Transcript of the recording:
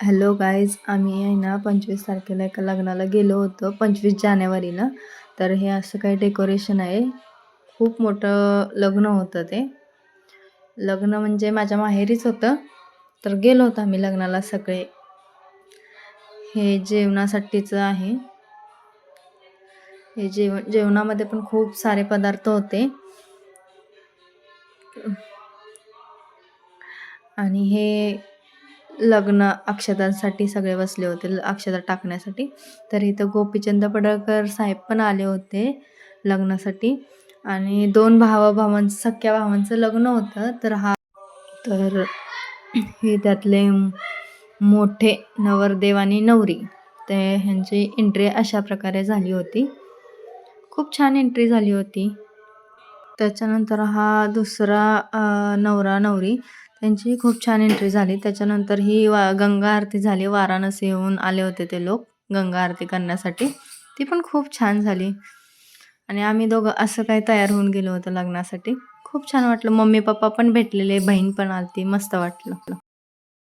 Hello guys, आम्ही आहे ना 25 तारखेला एका लग्नाला गेलो होतो, 25 जानेवारीला. तर हे असं काही डेकोरेशन आहे. खूप मोठं लग्न होतं ते. लग्न म्हणजे माझ्या माहेरीच होतं. तर गेलो होतो आम्ही लग्नाला सगळे. हे जेवणासाठीचं आहे. हे जेवणामध्ये पण खूप सारे पदार्थ होते. आणि हे लग्न अक्षतांसाठी सगळे बसले होते, अक्षता टाकण्यासाठी. तर इथं गोपीचंद पडळकर साहेब पण आले होते लग्नासाठी. आणि 2 सख्या भावांचं लग्न होतं. तर हे त्यातले मोठे नवरदेव आणि नवरी, ते ह्यांची एंट्री अशा प्रकारे झाली होती. खूप छान एंट्री झाली होती. त्याच्यानंतर हा दुसरा नवरा नवरी, त्यांची खूप छान एंट्री झाली. त्याच्यानंतर ही गंगा आरती झाली. वाराणसीहून आले होते ते लोक गंगा आरती करण्यासाठी. ती पण खूप छान झाली. आणि आम्ही दोघं असं काही तयार होऊन गेलो होतो लग्नासाठी. खूप छान वाटलं. मम्मी पप्पा पण भेटलेले, बहीण पण आलती. मस्त वाटलं.